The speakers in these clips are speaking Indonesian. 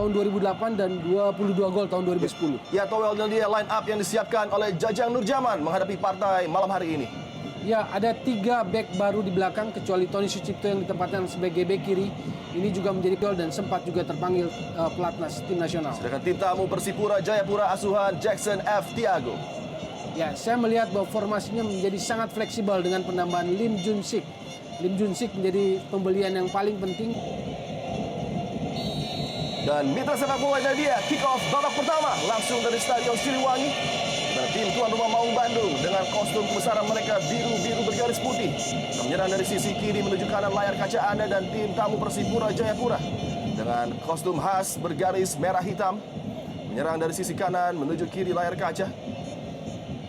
tahun 2008 dan 22 gol tahun 2010. Ya, Towel, dan dia line up yang disiapkan oleh Jajang Nurjaman menghadapi partai malam hari ini. Ya, ada 3 back baru di belakang kecuali Tony Sucipto yang ditempatkan sebagai back kiri. Ini juga menjadi gol dan sempat juga terpanggil pelatnas tim nasional. Sedangkan tim tamu Persipura Jayapura asuhan Jackson F. Tiago. Ya, saya melihat bahwa formasinya menjadi sangat fleksibel dengan penambahan Lim Jun Sik. Lim Jun Sik menjadi pembelian yang paling penting. Dan mitra sepak bola dia kick off babak pertama langsung dari Stadion Siliwangi. Dan tim tuan rumah Maung Bandung dengan kostum kebesaran mereka biru-biru bergaris putih menyerang dari sisi kiri menuju kanan layar kaca Anda, dan tim tamu Persipura Jayapura dengan kostum khas bergaris merah hitam menyerang dari sisi kanan menuju kiri layar kaca.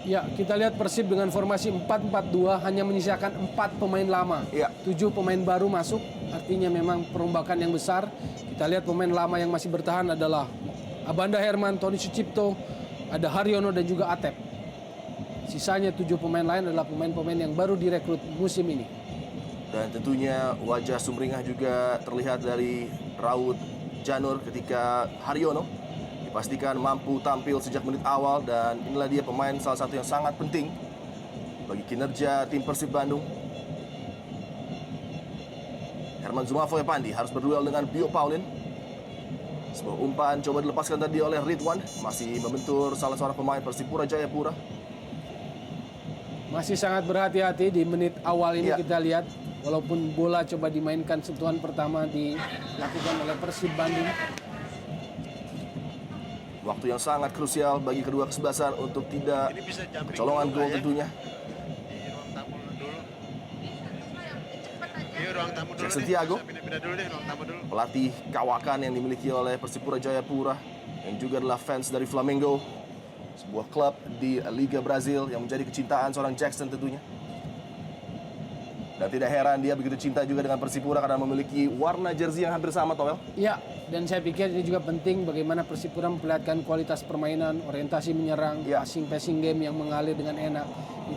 Ya, kita lihat Persib dengan formasi 4-4-2 hanya menyisakan 4 pemain lama. Ya. 7 pemain baru masuk, artinya memang perombakan yang besar. Kita lihat pemain lama yang masih bertahan adalah Abanda Herman, Tony Sucipto, ada Haryono dan juga Atep. Sisanya 7 pemain lain adalah pemain-pemain yang baru direkrut musim ini. Dan tentunya wajah sumringah juga terlihat dari raut Janur ketika Haryono dipastikan mampu tampil sejak menit awal, dan inilah dia pemain salah satu yang sangat penting bagi kinerja tim Persib Bandung. Herman Zumafo Epandi harus berduel dengan Bio Paulin. Sebuah umpan coba dilepaskan tadi oleh Ridwan, masih membentur salah seorang pemain Persipura Jayapura. Masih sangat berhati-hati di menit awal ini. Ya. Kita lihat walaupun bola coba dimainkan sentuhan pertama dilakukan oleh Persib Bandung. Waktu yang sangat krusial bagi kedua kesebelasan untuk tidak kecolongan gol tentunya. Jackson Tiago, pelatih kawakan yang dimiliki oleh Persipura Jayapura, yang juga adalah fans dari Flamengo, sebuah klub di Liga Brazil yang menjadi kecintaan seorang Jackson tentunya. Dan tidak heran dia begitu cinta juga dengan Persipura karena memiliki warna jersey yang hampir sama, Towel. Ya, dan saya pikir ini juga penting bagaimana Persipura memperlihatkan kualitas permainan, orientasi menyerang, Ya. passing game yang mengalir dengan enak.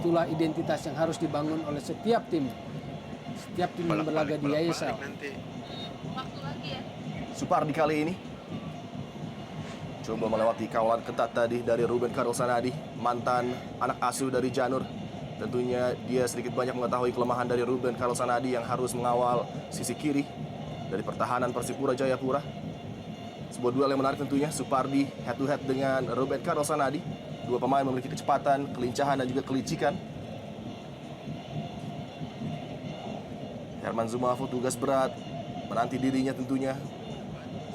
Itulah identitas yang harus dibangun oleh setiap tim. Setiap tim yang berlaga di ISL. Supardi kali ini coba melewati kawalan ketat tadi dari Ruben Karol Sanadi, mantan anak asuh dari Janur. Tentunya dia sedikit banyak mengetahui kelemahan dari Ruben Karol Sanadi yang harus mengawal sisi kiri dari pertahanan Persipura Jayapura. Sebuah duel yang menarik tentunya, Supardi head to head dengan Ruben Karol Sanadi. Dua pemain memiliki kecepatan, kelincahan dan juga kelicikan. Herman Zumafo tugas berat menanti dirinya tentunya.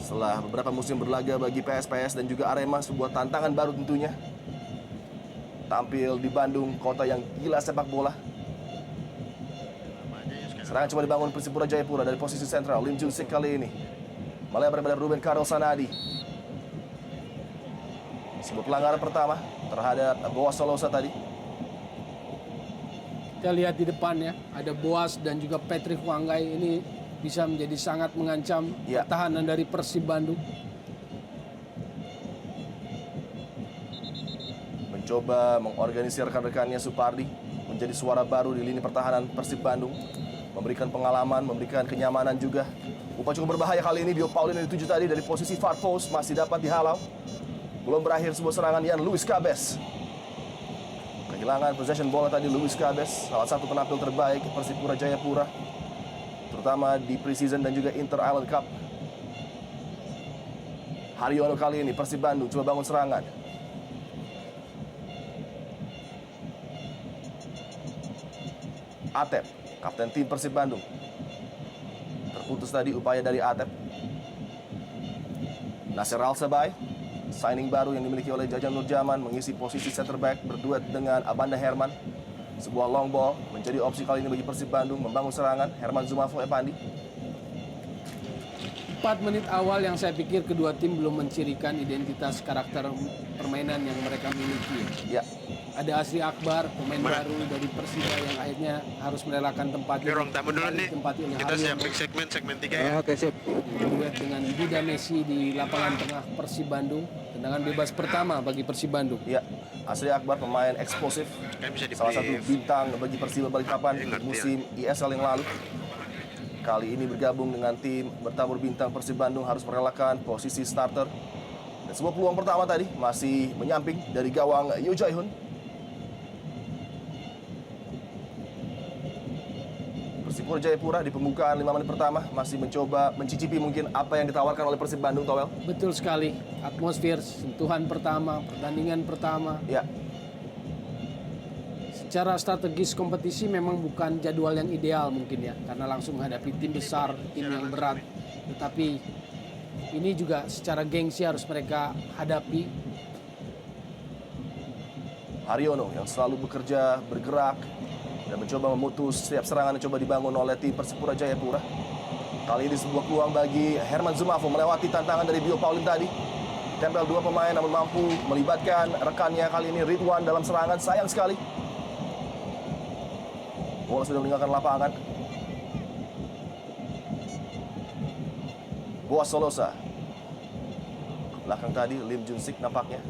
Setelah beberapa musim berlaga bagi PSPS dan juga Arema, sebuah tantangan baru tentunya. Tampil di Bandung, kota yang gila sepak bola. Serangan coba dibangun Persipura Jayapura dari posisi sentral. Lim Jun Sik kali ini melebar pada Ruben Karol Sanadi. Sebuah pelanggaran pertama terhadap Boas Solosa tadi. Kita lihat di depannya ada Boas dan juga Patrick Wanggai. Ini bisa menjadi sangat mengancam Ya. pertahanan dari Persib Bandung. Mencoba mengorganisir rekan-rekannya Supardi menjadi suara baru di lini pertahanan Persib Bandung, memberikan pengalaman, memberikan kenyamanan juga. Umpan cukup berbahaya kali ini. Bio Paulin yang dituju tadi dari posisi far post masih dapat dihalau. Belum berakhir sebuah serangan Yan Luis Cabes. Kehilangan possession bola tadi Luis Cabes, salah satu penampil terbaik Persipura Jayapura, terutama di preseason dan juga Inter Island Cup. Haryono kali ini Persib Bandung coba bangun serangan. Atep, kapten tim Persib Bandung. Terputus tadi upaya dari Atep. Nasir Al-Sabai, signing baru yang dimiliki oleh Jajang Nurjaman, mengisi posisi center back berduet dengan Abanda Herman. Sebuah long ball menjadi opsi kali ini bagi Persib Bandung membangun serangan. Herman Zumafo Epandi. 4 menit awal yang saya pikir kedua tim belum mencirikan identitas karakter permainan yang mereka miliki. Ya, Ada Asri Akbar, pemain baru dari Persija yang akhirnya harus merelakan tempatnya. Ruang tamu dulu nih. Kita siapin segmen 3 ya. Oke, sip. Duet dengan Dida Messi di lapangan tengah Persib Bandung. Tendangan bebas pertama bagi Persib Bandung. ya. Asri Akbar pemain eksplosif, Kan bisa salah satu dibeli. bintang bagi Persiba Balikpapan Ingat, musim ISL yang lalu. kali ini bergabung dengan tim bertabur bintang Persib Bandung harus merelakan posisi starter. Dan sebuah peluang pertama tadi masih menyamping dari gawang Yo Jae-hoon. Persipura Jayapura di pembukaan 5 menit pertama masih mencoba mencicipi mungkin apa yang ditawarkan oleh Persib Bandung, Towel. Betul sekali. Atmosfer, sentuhan pertama, pertandingan pertama. Ya, Secara strategis kompetisi memang bukan jadwal yang ideal mungkin ya, karena langsung menghadapi tim besar, tim yang berat. Tetapi ini juga secara gengsi harus mereka hadapi. Haryono yang selalu bekerja, bergerak, dan mencoba memutus setiap serangan yang coba dibangun oleh tim Persipura Jayapura. Kali ini sebuah peluang bagi Herman Zumafo melewati tantangan dari Bio Paulin tadi. Tempel dua pemain namun mampu melibatkan rekannya kali ini Ridwan dalam serangan. Sayang sekali. Bola sudah meninggalkan lapangan. Boas Solosa. Belakang tadi Lim Junsik nampaknya.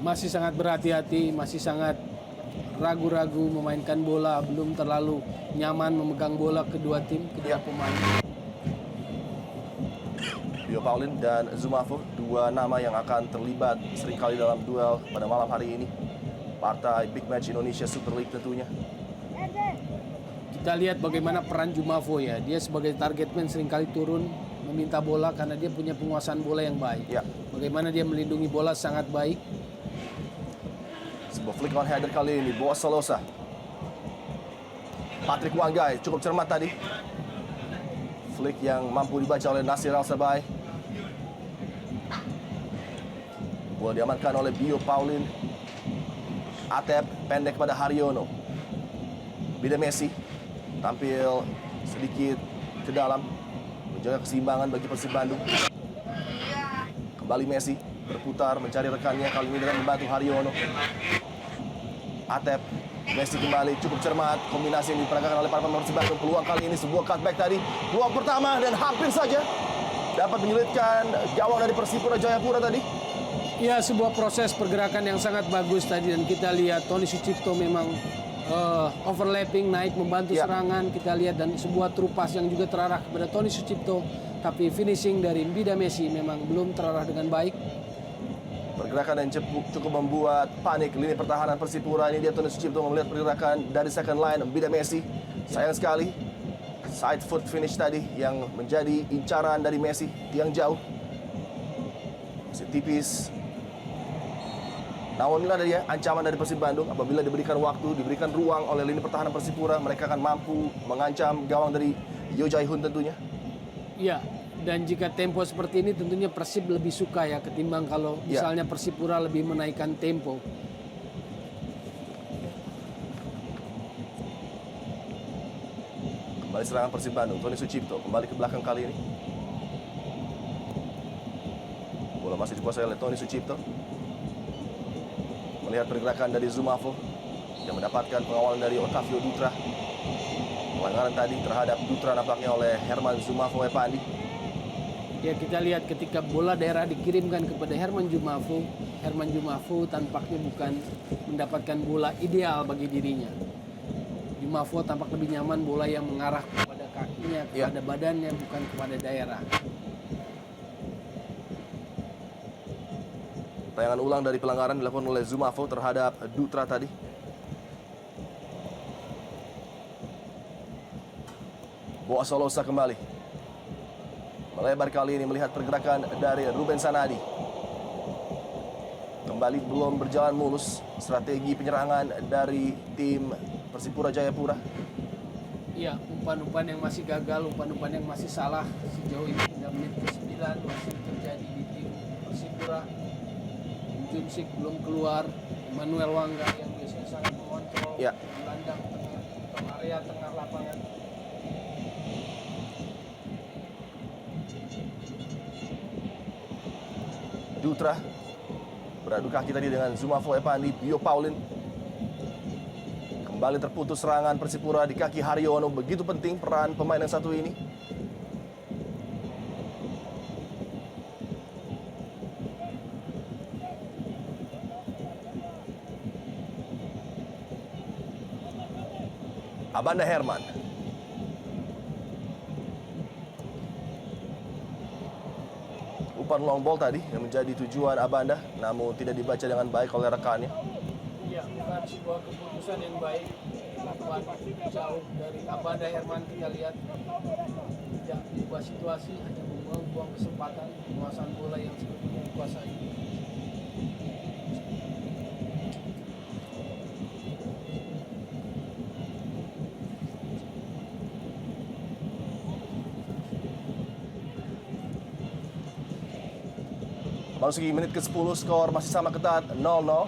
Masih sangat berhati-hati, masih sangat ragu-ragu memainkan bola, belum terlalu nyaman memegang bola kedua tim, kedua pemain. Bio Paulin dan Zumafo, dua nama yang akan terlibat seringkali dalam duel pada malam hari ini. Partai Big Match Indonesia Super League tentunya. Kita lihat bagaimana peran Zumafo ya. Dia sebagai target man seringkali turun meminta bola karena dia punya penguasaan bola yang baik. Ya. Bagaimana dia melindungi bola sangat baik. Sebuah flick on header kali ini, Boas Solosa. Patrick Wanggai cukup cermat tadi. Flick yang mampu dibaca oleh Nasir Al-Sabay. Bola diamankan oleh Bio Paulin. Atep pendek pada Haryono. Bida Messi tampil sedikit ke dalam, menjaga keseimbangan bagi Persib Bandung. Kembali Messi berputar mencari rekannya, kali ini dengan membantu Haryono. Atep, Messi kembali cukup cermat, kombinasi yang diperagakan oleh para pemain Persib Bandung. Peluang kali ini sebuah cutback tadi, peluang pertama dan hampir saja dapat menyulitkan gawang dari Persipura Jayapura tadi. Ya, sebuah proses pergerakan yang sangat bagus tadi dan kita lihat Tony Sucipto memang overlapping naik membantu serangan, kita lihat, dan sebuah trupas yang juga terarah kepada Tony Sucipto, tapi finishing dari Bida Messi memang belum terarah dengan baik. Pergerakan yang cukup membuat panik lini pertahanan Persipura. Ini dia Tony Sucipto melihat pergerakan dari second line Bida Messi. Sayang sekali side foot finish tadi yang menjadi incaran dari Messi yang jauh. Masih tipis. Namun inilah dia ancaman dari Persib Bandung. Apabila diberikan waktu, diberikan ruang oleh lini pertahanan Persipura, mereka akan mampu mengancam gawang dari Yo Jae-hoon tentunya. Ya, dan jika tempo seperti ini tentunya Persib lebih suka ya ketimbang kalau misalnya Persipura lebih menaikkan tempo. Kembali serangan Persib Bandung, Tony Sucipto kembali ke belakang kali ini. Bola masih dikuasai oleh Tony Sucipto. Melihat pergerakan dari Zumafo yang mendapatkan pengawalan dari Otavio Dutra. Pelanggaran tadi terhadap Dutra nampaknya oleh Herman Zumafo Epandi. Ya, kita lihat ketika bola daerah dikirimkan kepada Herman Zumafo tampaknya bukan mendapatkan bola ideal bagi dirinya. Zumafo tampak lebih nyaman bola yang mengarah kepada kakinya, kepada badannya, bukan kepada daerah. Tayangan ulang dari pelanggaran dilakukan oleh Zumafo terhadap Dutra tadi. Boas Solosa kembali. Melebar kali ini melihat pergerakan dari Ruben Sanadi. Kembali belum berjalan mulus strategi penyerangan dari tim Persipura Jayapura. Iya, umpan-umpan yang masih gagal, umpan-umpan yang masih salah sejauh ini hingga menit ke-9 masih terjadi di tim Persipura. Junsik belum keluar, Manuel Wangga yang biasanya sangat mengontrol gelandang tengah atau area tengah lapangan. Dutra beradu kaki tadi dengan Zumafo Epandi. Bio Paulin kembali terputus serangan Persipura di kaki Haryono. Begitu penting peran pemain yang satu ini. Abanda Herman. Umpan long ball tadi yang menjadi tujuan Abanda, namun tidak dibaca dengan baik oleh rekannya. Iya, bukan sebuah keputusan yang baik. Umpan jauh dari Abanda Herman, kita lihat tidak mengubah situasi, hanya membuang kesempatan penguasaan bola yang sebetulnya dikuasai. Memasuki menit ke-10, skor masih sama ketat 0-0.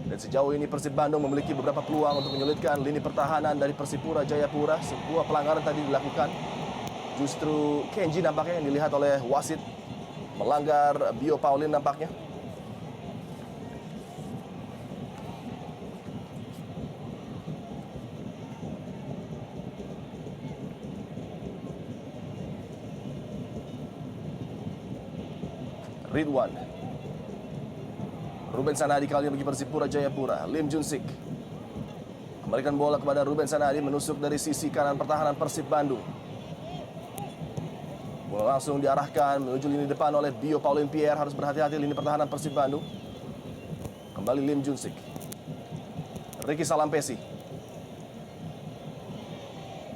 Dan sejauh ini Persib Bandung memiliki beberapa peluang untuk menyulitkan lini pertahanan dari Persipura Jayapura. Sebuah pelanggaran tadi dilakukan. Justru Kenji nampaknya yang dilihat oleh wasit melanggar Bio Paulin nampaknya. Ridwan. Ruben Sanadi kali ini bagi Persipura Jayapura. Lim Junsik memberikan bola kepada Ruben Sanadi, menusuk dari sisi kanan pertahanan Persib Bandung. Bola langsung diarahkan menuju lini depan oleh Bio Paulin Pierre. Harus berhati-hati lini pertahanan Persib Bandung. Kembali Lim Junsik. Ricky Salampesi.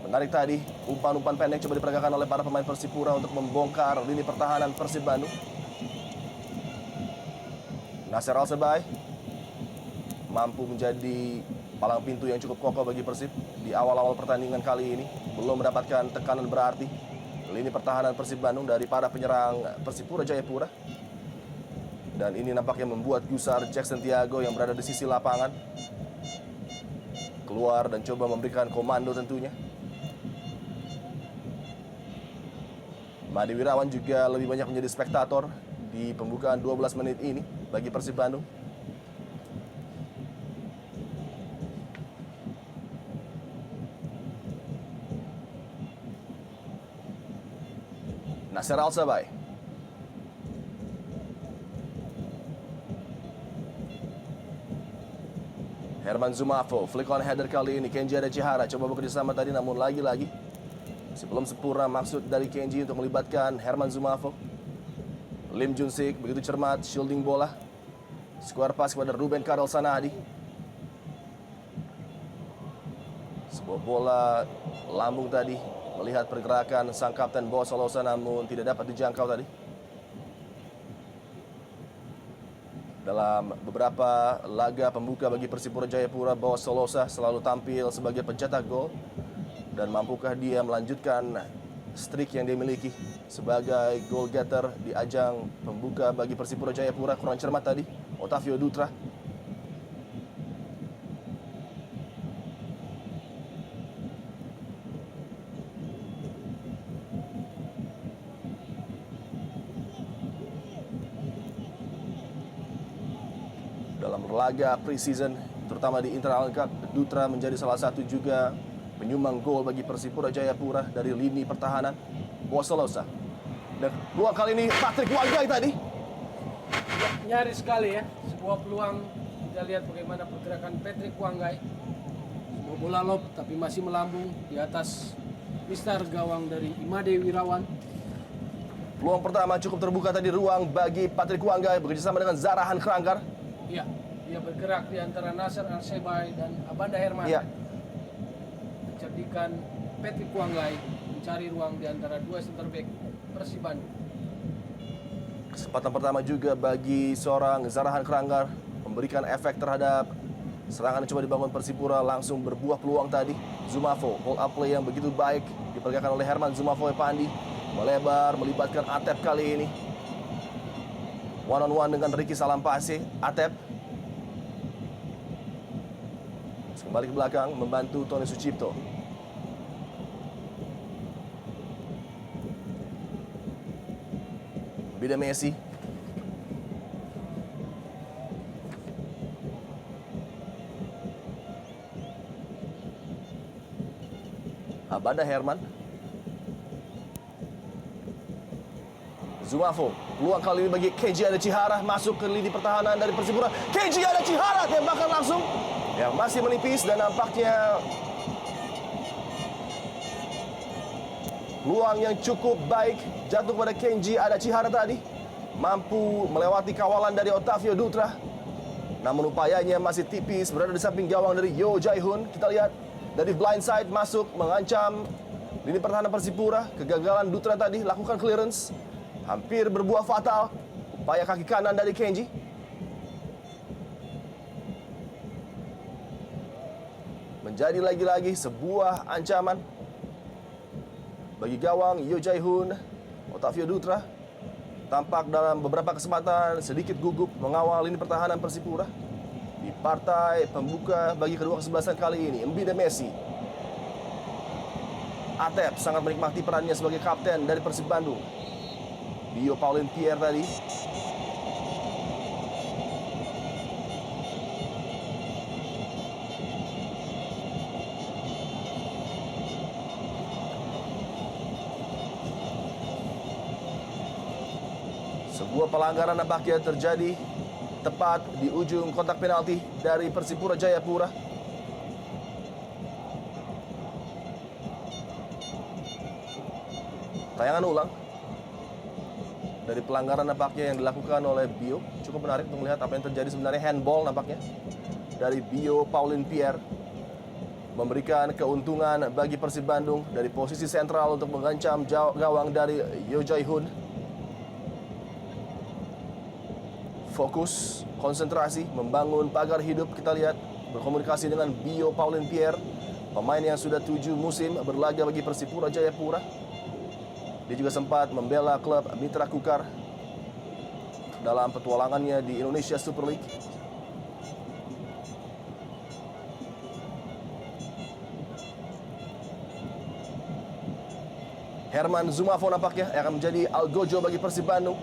Menarik tadi, umpan-umpan pendek coba diperagakan oleh para pemain Persipura untuk membongkar lini pertahanan Persib Bandung. Nasir Al-Sebai mampu menjadi palang pintu yang cukup kokoh bagi Persib di awal-awal pertandingan kali ini. Belum mendapatkan tekanan berarti lini pertahanan Persib Bandung dari para penyerang Persipura Jayapura. Dan ini nampaknya membuat gusar Jackson Tiago yang berada di sisi lapangan keluar dan coba memberikan komando tentunya. Made Wirawan juga lebih banyak menjadi spektator di pembukaan 12 menit ini bagi Persib Bandung. Nasir Al-Sabai. Herman Zumafo, flick on header kali ini. Kenji Adachihara coba bekerjasama tadi, namun lagi-lagi sebelum sempurna maksud dari Kenji untuk melibatkan Herman Zumafo. Lim Junsik begitu cermat shielding bola. Square pass kepada Ruben Karel Sanadi. Sebuah bola lambung tadi, melihat pergerakan sang kapten Boa Solosa namun tidak dapat dijangkau tadi. Dalam beberapa laga pembuka bagi Persipura Jayapura, Boa Solosa selalu tampil sebagai pencetak gol. Dan mampukah dia melanjutkan streak yang dia miliki sebagai goal getter di ajang pembuka bagi Persipura Jayapura? Kurang cermat tadi Otavio Dutra. Dalam laga preseason terutama di International Cup, Dutra menjadi salah satu juga penyumbang gol bagi Persipura Jayapura dari lini pertahanan Boa Solosa. Dan peluang kali ini Patrick Wanggai tadi. Ya, nyaris sekali ya, sebuah peluang. Kita lihat bagaimana pergerakan Patrick Wanggai. Sebuah bola lob tapi masih melambung di atas mistar gawang dari Imade Wirawan. Peluang pertama cukup terbuka tadi, ruang bagi Patrick Wanggai bekerjasama dengan Zarahan Kranggar. Iya, dia bergerak di antara Nasir Al-Sebai dan Abanda Herman. Iya. Mencerdikan Patrick Wanggai mencari ruang di antara dua center back Persib Bandung. Kesempatan pertama juga bagi seorang Zarahan Kranggar memberikan efek terhadap serangan yang coba dibangun Persipura, langsung berbuah peluang tadi. Zumafo, hold up play yang begitu baik diperagakan oleh Herman Zumafo Epandi, melebar melibatkan Atep kali ini. One on one dengan Ricky Salampasi. Atep kembali ke belakang membantu Tony Sucipto. Bida Messi. Abanda Herman. Zumafo, peluang kali ini bagi Kenji Adachihara, masuk ke lini pertahanan dari Persipura. Kenji Adachihara tembakan langsung yang masih menipis dan nampaknya peluang yang cukup baik jatuh pada Kenji Adachihara tadi. Mampu melewati kawalan dari Otavio Dutra. Namun upayanya masih tipis berada di samping gawang dari Yo Jae-hoon. Kita lihat dari blind side masuk mengancam lini pertahanan Persipura. Kegagalan Dutra tadi lakukan clearance. Hampir berbuah fatal. Upaya kaki kanan dari Kenji. Menjadi lagi-lagi sebuah ancaman bagi gawang Yo Jae-hoon. Otavio Dutra tampak dalam beberapa kesempatan sedikit gugup mengawal lini pertahanan Persipura di partai pembuka bagi kedua kesebelasan kali ini. Mbida Messi. Atep sangat menikmati perannya sebagai kapten dari Persib Bandung. Bio Paulin Pierre tadi. Sebuah pelanggaran nampaknya terjadi tepat di ujung kotak penalti dari Persipura Jayapura. Tayangan ulang dari pelanggaran nampaknya yang dilakukan oleh Bio. Cukup menarik untuk melihat apa yang terjadi sebenarnya. Handball nampaknya dari Bio Paulin Pierre. Memberikan keuntungan bagi Persib Bandung dari posisi sentral untuk mengancam gawang dari Yo Jae-hoon. Fokus, konsentrasi, membangun pagar hidup. Kita lihat berkomunikasi dengan Bio Paulin Pierre, pemain yang sudah 7 musim berlaga bagi Persipura Jayapura. Dia juga sempat membela klub Mitra Kukar dalam petualangannya di Indonesia Super League. Herman Zumafo nampaknya akan menjadi algojo bagi Persib Bandung.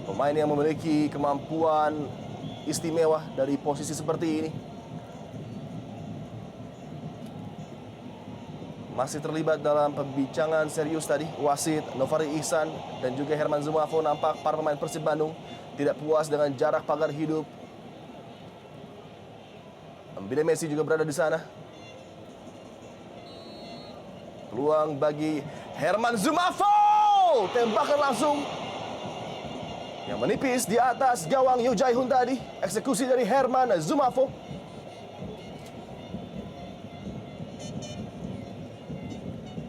Pemain yang memiliki kemampuan istimewa dari posisi seperti ini. Masih terlibat dalam pembincangan serius tadi. Wasit Novari Ihsan dan juga Herman Zumafo nampak para pemain Persib Bandung tidak puas dengan jarak pagar hidup. Mbida Messi juga berada di sana. Peluang bagi Herman Zumafo. Tembakan langsung yang menipis di atas gawang Yo Jae-hoon tadi. Eksekusi dari Herman Zumafo.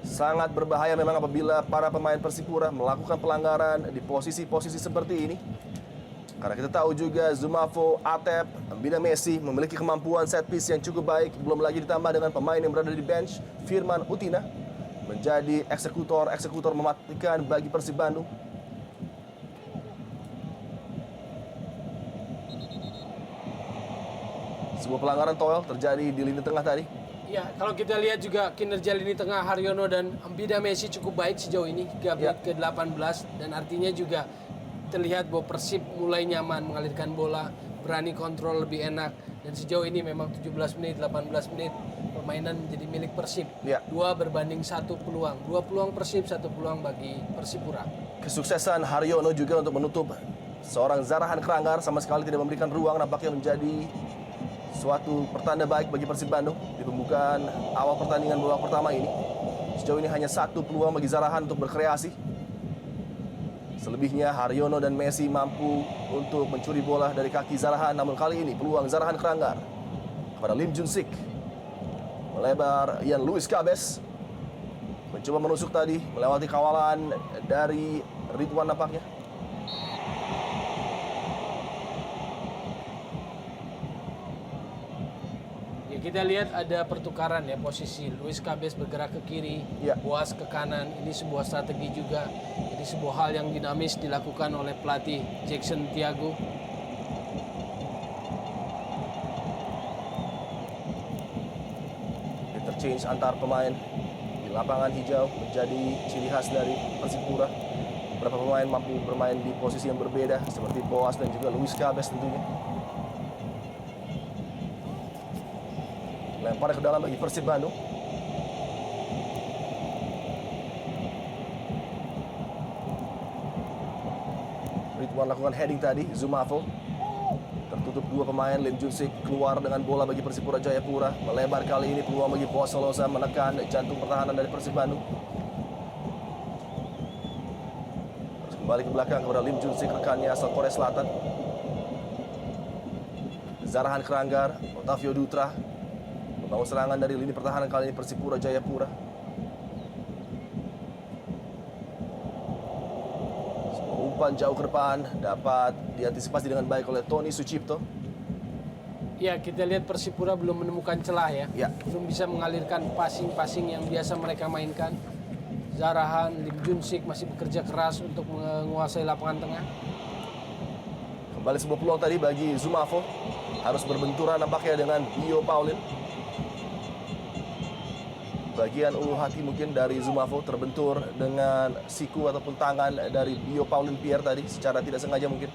Sangat berbahaya memang apabila para pemain Persipura melakukan pelanggaran di posisi-posisi seperti ini. Karena kita tahu juga Zumafo, Atep, Mbida Messi memiliki kemampuan set piece yang cukup baik. Belum lagi ditambah dengan pemain yang berada di bench, Firman Utina, menjadi eksekutor mematikan bagi Persib Bandung. Sebuah pelanggaran toel terjadi di lini tengah tadi. Ya, kalau kita lihat juga kinerja lini tengah Haryono dan Mbida Messi cukup baik sejauh ini hingga menit ke-18, dan artinya juga terlihat bahwa Persib mulai nyaman mengalirkan bola, berani kontrol lebih enak, dan sejauh ini memang 17 menit, 18 menit permainan menjadi milik Persib. 2 berbanding 1 peluang. 2 peluang Persib, 1 peluang bagi Persipura. Kesuksesan Haryono juga untuk menutup seorang Zarahan Kranggar sama sekali tidak memberikan ruang, nampaknya menjadi suatu pertanda baik bagi Persib Bandung di pembukaan awal pertandingan babak pertama ini. Sejauh ini hanya 1 peluang bagi Zarahan untuk berkreasi. Selebihnya Haryono dan Messi mampu untuk mencuri bola dari kaki Zarahan. Namun kali ini peluang Zarahan Kranggar kepada Lim Jun Sik. Melebar Ian Luis Cabes. Mencoba menusuk tadi, melewati kawalan dari Ridwan nampaknya. Kita lihat ada pertukaran ya posisi. Luis Cabes bergerak ke kiri, Boas ke kanan. Ini sebuah strategi juga. Jadi sebuah hal yang dinamis dilakukan oleh pelatih Jackson Tiago. Interchange antar pemain di lapangan hijau menjadi ciri khas dari Persipura. Beberapa pemain mampu bermain di posisi yang berbeda seperti Boas dan juga Luis Cabes tentunya. Lempar ke dalam bagi Persib Bandung. Ridwan lakukan heading tadi, Zumafo. Tertutup dua pemain, Lim Junsik keluar dengan bola bagi Persipura Jayapura. Melebar kali ini peluang bagi Boas Solosa menekan jantung pertahanan dari Persib Bandung. Terus kembali ke belakang kepada Lim Junsik, rekannya asal Korea Selatan. Zarahan Keranggar, Otavio Dutra membangun serangan dari lini pertahanan kali ini Persipura Jayapura. Umpan jauh ke depan dapat diantisipasi dengan baik oleh Tony Sucipto. Ya, kita lihat Persipura belum menemukan celah ya. Ya. Belum bisa mengalirkan passing-passing yang biasa mereka mainkan. Zarahan, Lim Junsik masih bekerja keras untuk menguasai lapangan tengah. Kembali sebuah peluang tadi bagi Zumafo. Harus berbenturan nampaknya dengan Bio Paulin. Bagian ulu hati mungkin dari Zumafo terbentur dengan siku ataupun tangan dari Bio Paulin Pierre tadi secara tidak sengaja mungkin.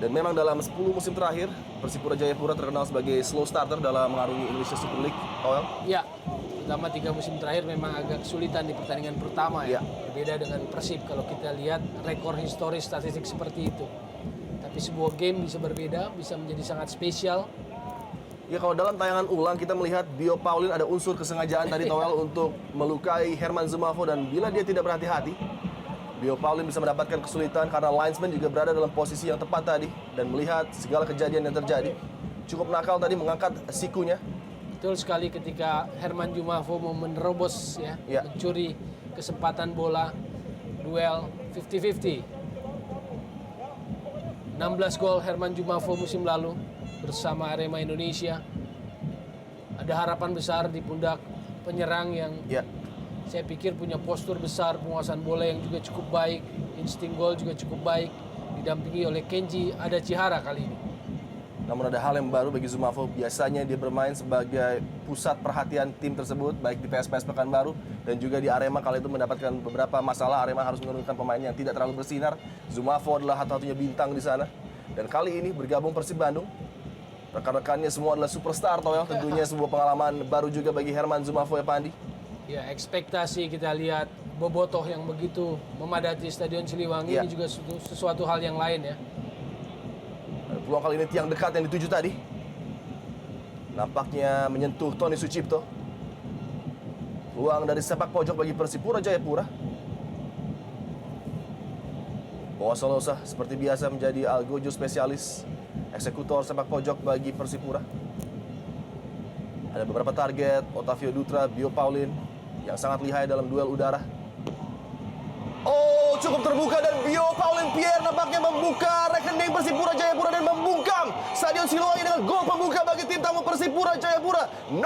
Dan memang dalam 10 musim terakhir Persipura Jayapura terkenal sebagai slow starter dalam mengarungi Indonesia Super League. Ya, pertama 3 musim terakhir memang agak kesulitan di pertandingan pertama ya. Ya. Berbeda dengan Persib kalau kita lihat rekor historis statistik seperti itu. Tapi sebuah game bisa berbeda, bisa menjadi sangat spesial. Ya, kalau dalam tayangan ulang kita melihat Bio Paulin ada unsur kesengajaan tadi Toel untuk melukai Herman Zumafo, dan bila dia tidak berhati-hati Bio Paulin bisa mendapatkan kesulitan karena linesman juga berada dalam posisi yang tepat tadi dan melihat segala kejadian yang terjadi. Cukup nakal tadi mengangkat sikunya. Betul sekali ketika Herman Zumafo mau menerobos ya, mencuri kesempatan bola duel 50-50. 16 gol Herman Zumafo musim lalu bersama Arema Indonesia. Ada harapan besar di pundak penyerang yang saya pikir punya postur besar, penguasaan bola yang juga cukup baik, insting gol juga cukup baik, didampingi oleh Kenji Adachihara kali ini. Namun ada hal yang baru bagi Zumafo, biasanya dia bermain sebagai pusat perhatian tim tersebut, baik di PSPS Pekanbaru dan juga di Arema. Kali itu mendapatkan beberapa masalah, Arema harus menurunkan pemain yang tidak terlalu bersinar. Zumafo adalah satu-satunya bintang di sana. Dan kali ini bergabung Persib Bandung, rekan-rekannya semua adalah superstar, Toel. Tentunya sebuah pengalaman baru juga bagi Herman Zumafo ya, Pandi. Ya, ekspektasi kita lihat bobotoh yang begitu memadati Stadion Siliwangi ini juga sesuatu hal yang lain ya. Peluang kali ini tiang dekat yang dituju tadi. Nampaknya menyentuh Tony Sucipto. Peluang dari sepak pojok bagi Persipura Jayapura. Boas Solosa seperti biasa menjadi algojo spesialis eksekutor sepak pojok bagi Persipura. Ada beberapa target, Otavio Dutra, Bio Paulin yang sangat lihai dalam duel udara. Oh, cukup terbuka dan Bio Paulin Pierre nampaknya membuka rekening Persipura Jayapura dan membungkam Stadion Siliwangi dengan gol pembuka bagi tim tamu Persipura Jayapura. 0-1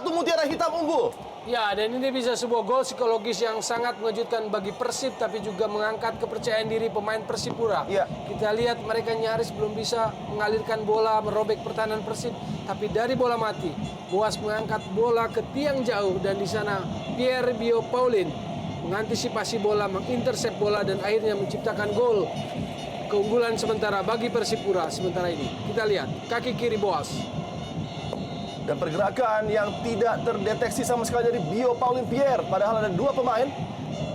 Mutiara Hitam unggul. Ya, dan ini bisa sebuah gol psikologis yang sangat mengejutkan bagi Persib, tapi juga mengangkat kepercayaan diri pemain Persipura. Ya. Kita lihat mereka nyaris belum bisa mengalirkan bola, merobek pertahanan Persib, tapi dari bola mati, Boas mengangkat bola ke tiang jauh, dan di sana Pierre Bio Paulin mengantisipasi bola, mengintersep bola, dan akhirnya menciptakan gol keunggulan sementara bagi Persipura. Sementara ini kita lihat kaki kiri Boas. Dan pergerakan yang tidak terdeteksi sama sekali dari Bio Paulin Pierre. Padahal ada dua pemain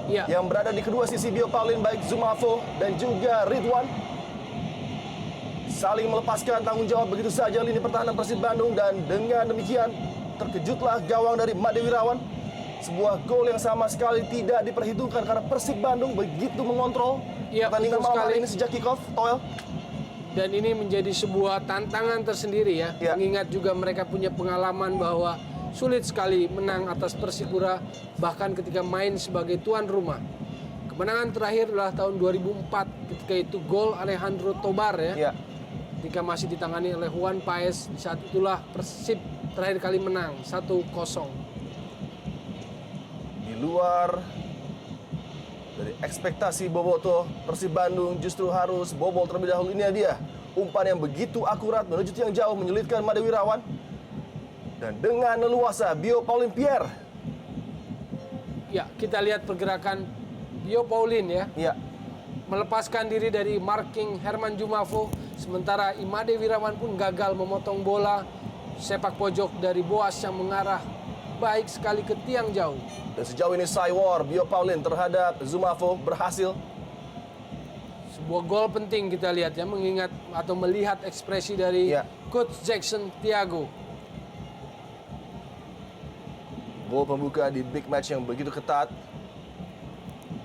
yang berada di kedua sisi Bio Paulin, baik Zumafo dan juga Ridwan. Saling melepaskan tanggung jawab begitu saja lini pertahanan Persib Bandung, dan dengan demikian terkejutlah gawang dari Made Wirawan. Sebuah gol yang sama sekali tidak diperhitungkan karena Persib Bandung begitu mengontrol pertandingan malam hari ini sejak kick-off, Toel. Dan ini menjadi sebuah tantangan tersendiri ya. Mengingat juga mereka punya pengalaman bahwa sulit sekali menang atas Persipura, bahkan ketika main sebagai tuan rumah. Kemenangan terakhir adalah tahun 2004 ketika itu gol Alejandro Tobar ya. Ketika masih ditangani oleh Juan Paez, di saat itulah Persib terakhir kali menang 1-0. Di luar dari ekspektasi Boboto, Persib Bandung justru harus bobol terlebih dahulu. Ini dia umpan yang begitu akurat menuju tiang jauh, menyulitkan Made Wirawan. Dan dengan leluasa Bio Paulin Pierre. Ya, kita lihat pergerakan Bio Paulin ya. Melepaskan diri dari marking Herman Zumafo, sementara Imade Wirawan pun gagal memotong bola sepak pojok dari Boas yang mengarah baik sekali ke tiang jauh. Dan sejauh ini Cywar Bio Paulin terhadap Zumafo berhasil. Sebuah gol penting kita lihat ya, mengingat atau melihat ekspresi dari Ya. Coach Jackson Thiago. Gol pembuka di big match yang begitu ketat.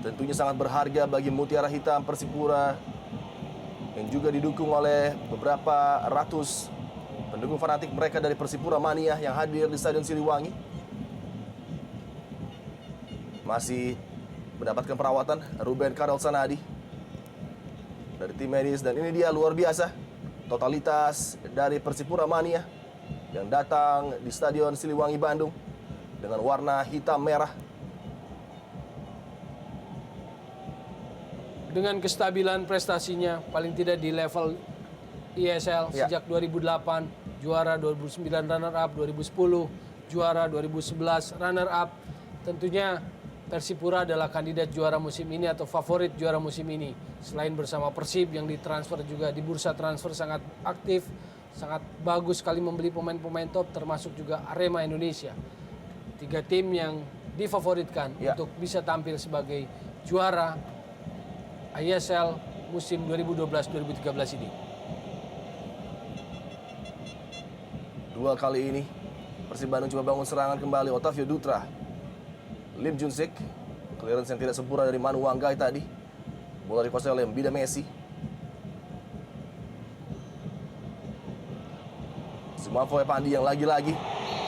Tentunya sangat berharga bagi Mutiara Hitam Persipura yang juga didukung oleh beberapa ratus pendukung fanatik mereka dari Persipura Mania yang hadir di Stadion Siliwangi. Masih mendapatkan perawatan Ruben Karel Sanadi dari tim medis, dan ini dia luar biasa totalitas dari Persipura Mania yang datang di Stadion Siliwangi Bandung dengan warna hitam merah. Dengan kestabilan prestasinya paling tidak di level ISL Ya. sejak 2008 juara, 2009 runner up, 2010 juara, 2011 runner up. Tentunya Persipura adalah kandidat juara musim ini atau favorit juara musim ini. Selain bersama Persib yang ditransfer juga di bursa transfer sangat aktif, sangat bagus sekali membeli pemain-pemain top, termasuk juga Arema Indonesia. 3 tim yang difavoritkan Ya. untuk bisa tampil sebagai juara ISL musim 2012-2013 ini. 2 kali ini Persib Bandung coba bangun serangan kembali. Otavio Dutra, Lim Junsik, clearance yang tidak sempurna dari Manu Wanggai tadi. Bola dikuasai oleh Mbida Messi. Sumafoe Pandi yang lagi-lagi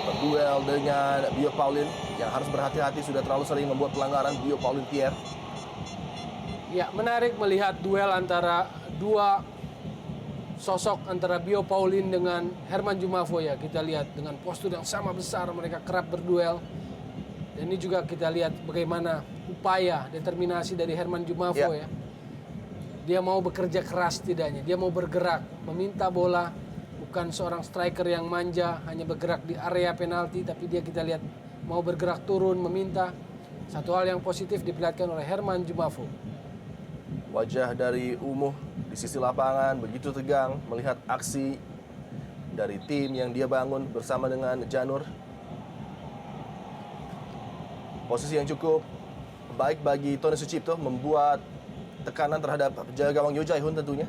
berduel dengan Bio Paulin yang harus berhati-hati, sudah terlalu sering membuat pelanggaran. Bio Paulin Pierre. Ya, menarik melihat duel antara dua sosok antara Bio Paulin dengan Herman Jumafo ya. Kita lihat dengan postur yang sama besar mereka kerap berduel. Dan ini juga kita lihat bagaimana upaya determinasi dari Herman Jumafo ya. Dia mau bekerja keras setidaknya, dia mau bergerak, meminta bola, bukan seorang striker yang manja, hanya bergerak di area penalti, tapi dia kita lihat mau bergerak turun, meminta. Satu hal yang positif diperlihatkan oleh Herman Jumafo. Wajah dari Umuh di sisi lapangan begitu tegang melihat aksi dari tim yang dia bangun bersama dengan Janur. Posisi yang cukup baik bagi Tony Sucipto membuat tekanan terhadap penjaga gawang Yo Jae-hoon tentunya.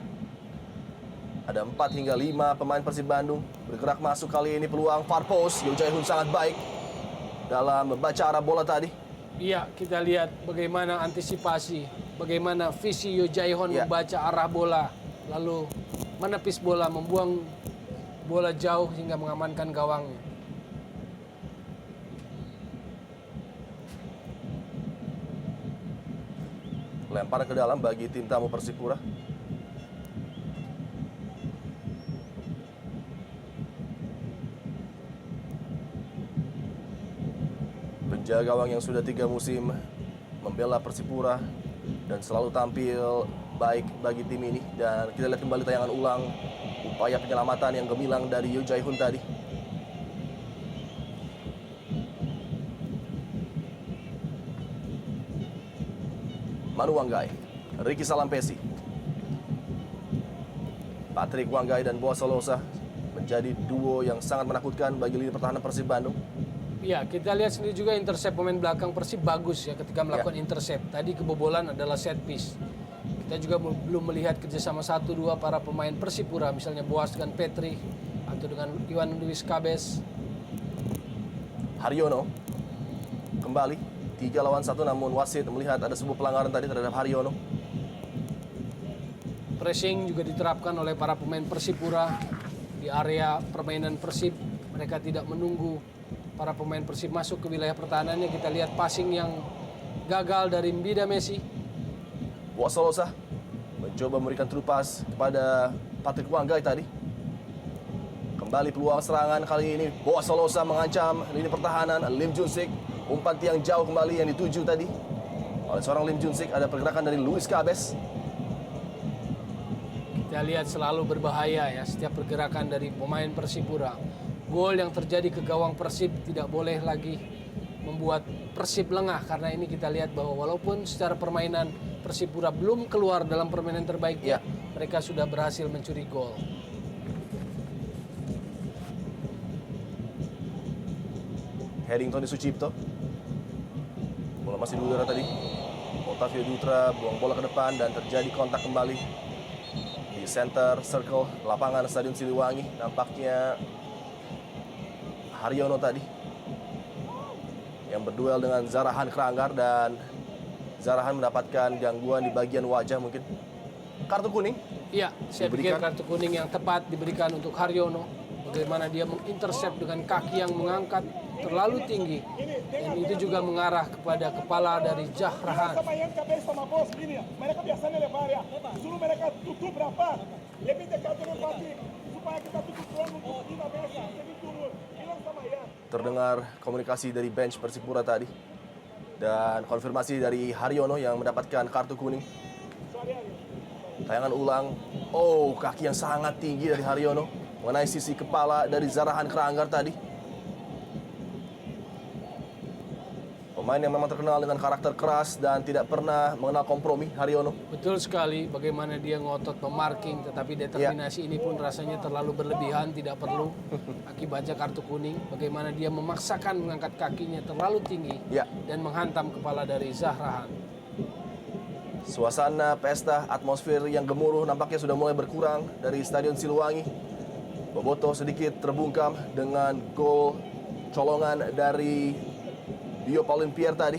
Ada 4 hingga 5 pemain Persib Bandung bergerak masuk kali ini, peluang far post. Yo Jae-hoon sangat baik dalam membaca arah bola tadi. Iya, kita lihat bagaimana antisipasi, bagaimana visi Yo Jae-hoon Ya. membaca arah bola, lalu menepis bola, membuang bola jauh hingga mengamankan gawangnya. Lemparan ke dalam bagi tim tamu Persipura. Penjaga gawang yang sudah 3 musim membela Persipura dan selalu tampil baik bagi tim ini. Dan kita lihat kembali tayangan ulang upaya penyelamatan yang gemilang dari Yo Jae-hoon tadi. Manu Wanggai, Ricky Salampesi, Patrick Wanggai dan Boa Solosa menjadi duo yang sangat menakutkan bagi lini pertahanan Persib Bandung. Ya, kita lihat sendiri juga intercept pemain belakang Persib bagus ya ketika melakukan intercept. Tadi kebobolan adalah set piece. Kita juga belum melihat kerjasama 1-2 para pemain Persipura, misalnya Boas dengan Petri atau dengan Iwan Luis Cabes. Haryono kembali 3 lawan 1, namun wasit melihat ada sebuah pelanggaran tadi terhadap Haryono. Pressing juga diterapkan oleh para pemain Persipura di area permainan Persib. Mereka tidak menunggu para pemain Persib masuk ke wilayah pertahanannya. Kita lihat passing yang gagal dari Mbida Messi. Boa Solosa mencoba memberikan true pass kepada Patrick Wanggai tadi. Kembali peluang serangan kali ini. Boa Solosa mengancam lini pertahanan. Lim Junsik, umpan tiang jauh kembali yang dituju tadi oleh seorang Lim Junsik. Ada pergerakan dari Luis Cabes. Kita lihat selalu berbahaya ya setiap pergerakan dari pemain Persipura. Gol yang terjadi ke gawang Persib tidak boleh lagi membuat Persib lengah, karena ini kita lihat bahwa walaupun secara permainan Persipura belum keluar dalam permainan terbaiknya, mereka sudah berhasil mencuri gol. Heading Tony Sucipto. Bola masih di udara tadi. Otavio Dutra buang bola ke depan dan terjadi kontak kembali di center circle lapangan Stadion Siliwangi. Nampaknya Haryono tadi yang berduel dengan Zarahan Kranggar, dan Zarahan mendapatkan gangguan di bagian wajah mungkin. Kartu kuning. Iya, saya pikir kartu kuning yang tepat diberikan untuk Haryono. Bagaimana dia mengintercept dengan kaki yang mengangkat terlalu tinggi. Dan itu juga mengarah kepada kepala dari Zahrahan. Mereka biasanya lebar ya. Suruh mereka tutup berapa. Lebih dekat dengan Patrick. Supaya kita tutup tuan untuk kita biasa. Jadi turun. Bilang sama ya. Terdengar komunikasi dari bench Persipura tadi. Dan konfirmasi dari Haryono yang mendapatkan kartu kuning. Tayangan ulang. Oh, kaki yang sangat tinggi dari Haryono mengenai sisi kepala dari Zarahan Kranggar tadi. Pemain yang memang terkenal dengan karakter keras dan tidak pernah mengenal kompromi, Haryono. Betul sekali, bagaimana dia ngotot memarking, tetapi determinasi ini pun rasanya terlalu berlebihan, tidak perlu. Akibatnya kartu kuning, bagaimana dia memaksakan mengangkat kakinya terlalu tinggi dan menghantam kepala dari Zahrahan. Suasana pesta, atmosfer yang gemuruh nampaknya sudah mulai berkurang dari Stadion Siliwangi. Boboto sedikit terbungkam dengan gol colongan dari Bio Paulin Pierre tadi,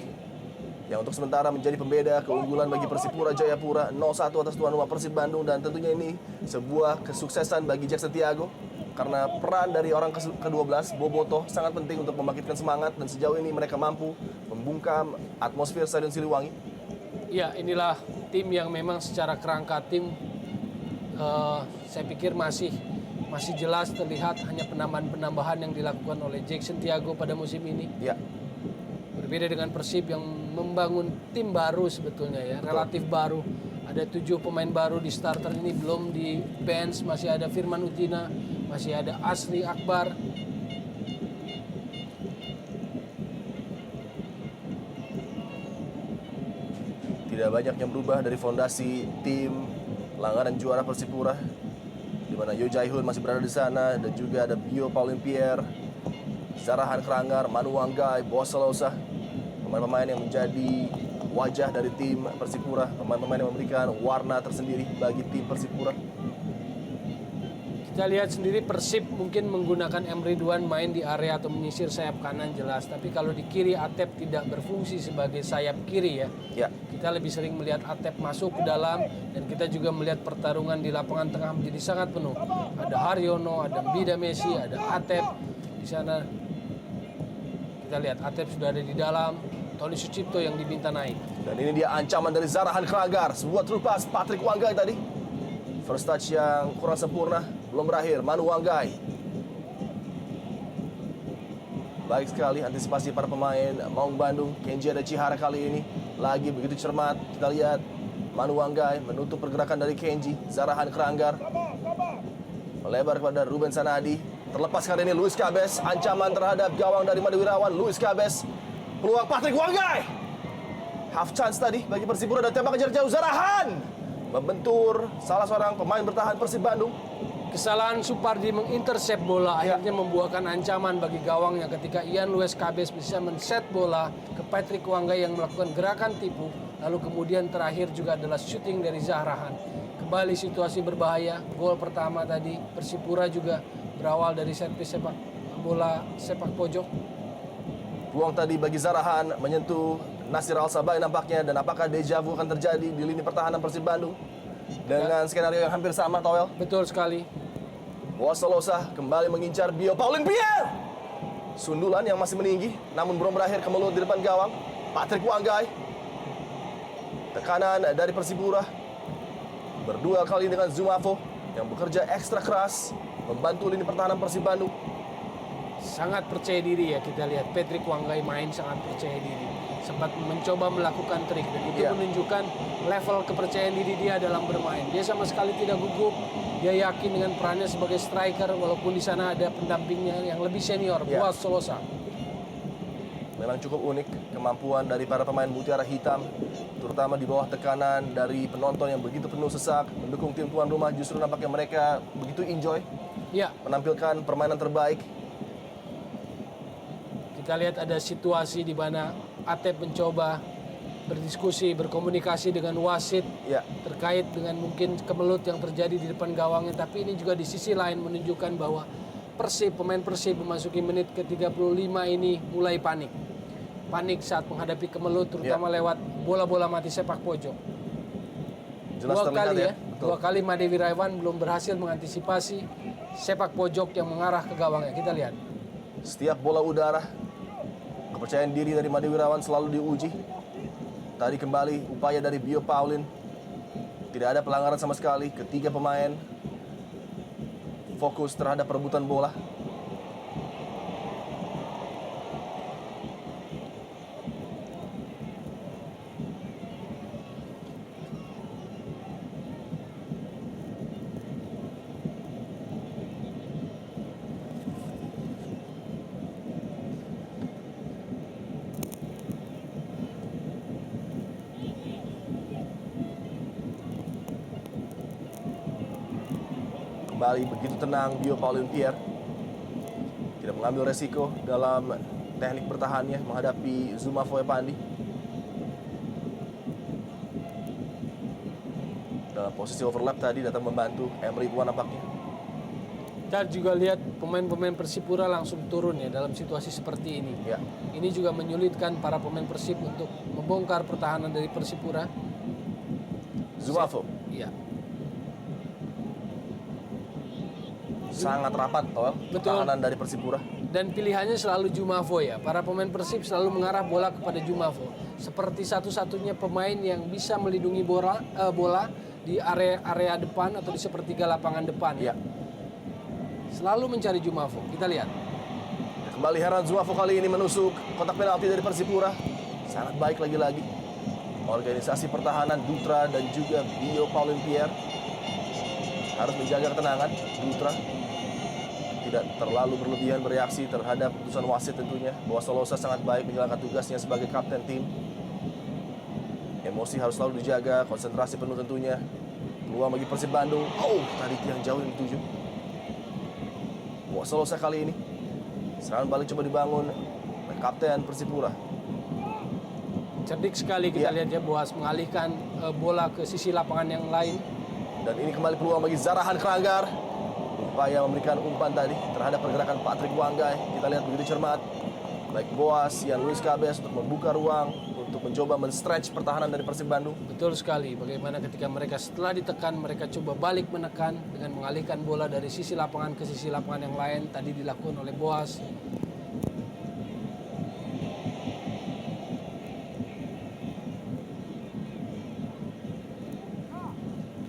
yang untuk sementara menjadi pembeda keunggulan bagi Persipura Jayapura 0-1 atas tuan rumah Persib Bandung. Dan tentunya ini sebuah kesuksesan bagi Jackson Tiago, karena peran dari orang ke-12 Boboto sangat penting untuk membangkitkan semangat, dan sejauh ini mereka mampu membungkam atmosfer Stadion Siliwangi. Ya, inilah tim yang memang secara kerangka tim saya pikir masih jelas terlihat hanya penambahan-penambahan yang dilakukan oleh Jackson Tiago pada musim ini. Ya. Berbeda dengan Persib yang membangun tim baru sebetulnya ya, relatif baru. Ada 7 pemain baru di starter ini, belum di bench masih ada Firman Utina, masih ada Asri Akbar. Tidak banyak yang berubah dari fondasi tim langganan juara Persipura, di mana Yo Jaihun masih berada di sana, dan juga ada Bio Paulin Pierre, Zarahan Kranggar, Manu Wanggai, Boselosa, pemain-pemain yang menjadi wajah dari tim Persipura, pemain-pemain yang memberikan warna tersendiri bagi tim Persipura. Kita lihat sendiri Persib mungkin menggunakan M. Ridwan main di area atau menyisir sayap kanan jelas, tapi kalau di kiri Atep tidak berfungsi sebagai sayap kiri ya. Kita lebih sering melihat Atep masuk ke dalam, dan kita juga melihat pertarungan di lapangan tengah menjadi sangat penuh. Ada Haryono, ada Mbida Messi, ada Atep di sana. Kita lihat Atep sudah ada di dalam, Tony Sucipto yang diminta naik. Dan ini dia ancaman dari Zarahan Kranggar, sebuah true pass Patrick Wanggai tadi. First touch yang kurang sempurna, belum berakhir. Manu Wanggai. Baik sekali antisipasi para pemain Maung Bandung. Kenji ada Chihara kali ini lagi begitu cermat. Kita lihat Manu Wanggai menutup pergerakan dari Kenji. Zarahan Kranggar melebar kepada Ruben Sanadi. Terlepas kali ini Luis Cabes. Ancaman terhadap gawang dari Made Wirawan. Luis Cabes. Peluang Patrick Wanggai. Half chance tadi bagi Persipura, dan tembak kejar jauh Zarahan membentur salah seorang pemain bertahan Persib Bandung. Kesalahan Supardi mengintercept bola akhirnya membuahkan ancaman bagi gawangnya ketika Ian Luis Cabes bisa men-set bola ke Patrick Wanggai yang melakukan gerakan tipu, lalu kemudian terakhir juga adalah shooting dari Zahrahan. Kembali situasi berbahaya. Gol pertama tadi Persipura juga berawal dari servis sepak bola sepak pojok. Peluang tadi bagi Zarahan menyentuh Nasir Al-Sabai nampaknya, dan apakah deja vu akan terjadi di lini pertahanan Persib Bandung dengan skenario yang hampir sama, Towel? Betul sekali. Boselosa kembali mengincar Bio Paulin Pierre. Sundulan yang masih meninggi namun belum berakhir ke mulut di depan gawang. Patrick Wanggai. Tekanan dari Persipura. Berduel kali dengan Zumafo yang bekerja ekstra keras membantu lini pertahanan Persib Bandung. Sangat percaya diri ya, kita lihat Patrick Wanggai main sangat percaya diri. Sempat mencoba melakukan trik, dan itu menunjukkan level kepercayaan diri dia dalam bermain. Dia sama sekali tidak gugup. Dia yakin dengan perannya sebagai striker, walaupun di sana ada pendampingnya yang lebih senior, Boselosa. Memang cukup unik kemampuan dari para pemain Mutiara Hitam, terutama di bawah tekanan dari penonton yang begitu penuh sesak mendukung tim tuan rumah. Justru nampaknya mereka begitu enjoy menampilkan permainan terbaik. Kita lihat ada situasi di mana Atep mencoba berdiskusi, berkomunikasi dengan wasit Ya, terkait dengan mungkin kemelut yang terjadi di depan gawangnya. Tapi ini juga di sisi lain menunjukkan bahwa pemain Persib memasuki menit ke-35 ini mulai panik. Panik saat menghadapi kemelut, terutama lewat bola-bola mati sepak pojok. jelas Dua terlihat kali ya. ya, dua kali Made Wirawan belum berhasil mengantisipasi sepak pojok yang mengarah ke gawangnya. Kita lihat. Setiap bola udara, kepercayaan diri dari Made Wirawan selalu diuji. Tadi kembali upaya dari Bio Paulin. Tidak ada pelanggaran sama sekali. Ketiga pemain fokus terhadap perebutan bola. Kembali begitu tenang Bio Paulin Pierre. Tidak mengambil resiko dalam teknik bertahannya menghadapi Zuma Foepandi. Dalam posisi overlap tadi datang membantu Emre Ridwan nampaknya. Kita juga lihat pemain-pemain Persipura langsung turun ya dalam situasi seperti ini. Ya, Ini juga menyulitkan para pemain Persib untuk membongkar pertahanan dari Persipura. Zumafo Iya. sangat rapat toh pertahanan dari Persipura. Dan pilihannya selalu Jumafo ya. Para pemain Persib selalu mengarah bola kepada Jumafo. Seperti satu-satunya pemain yang bisa melindungi bola di area depan atau di sepertiga lapangan depan. Ya, Selalu mencari Jumafo. Kita lihat. kembali Hernan Zumafo kali ini menusuk kotak penalti dari Persipura. Sangat baik lagi-lagi. Organisasi pertahanan Dutra dan juga Bio Paulin Pierre harus menjaga ketenangan. Dutra tidak terlalu berlebihan bereaksi terhadap keputusan wasit tentunya. Bahwa Solosa sangat baik menjalankan tugasnya sebagai kapten tim. Emosi harus selalu dijaga, konsentrasi penuh tentunya. Peluang bagi Persib Bandung. Oh, tadi tiang jauh yang dituju. Bahwa Solosa kali ini serangan balik coba dibangun oleh kapten Persipura. Cerdik sekali kita lihat ya Boas mengalihkan bola ke sisi lapangan yang lain. Dan ini kembali peluang bagi Zarahan Kranggar. Upaya memberikan umpan tadi terhadap pergerakan Patrick Wanggai. Kita lihat begitu cermat. Baik Boas, Ian Luis Cabes untuk membuka ruang untuk mencoba men-stretch pertahanan dari Persib Bandung. Betul sekali. Bagaimana ketika mereka setelah ditekan, mereka coba balik menekan dengan mengalihkan bola dari sisi lapangan ke sisi lapangan yang lain. Tadi dilakukan oleh Boas.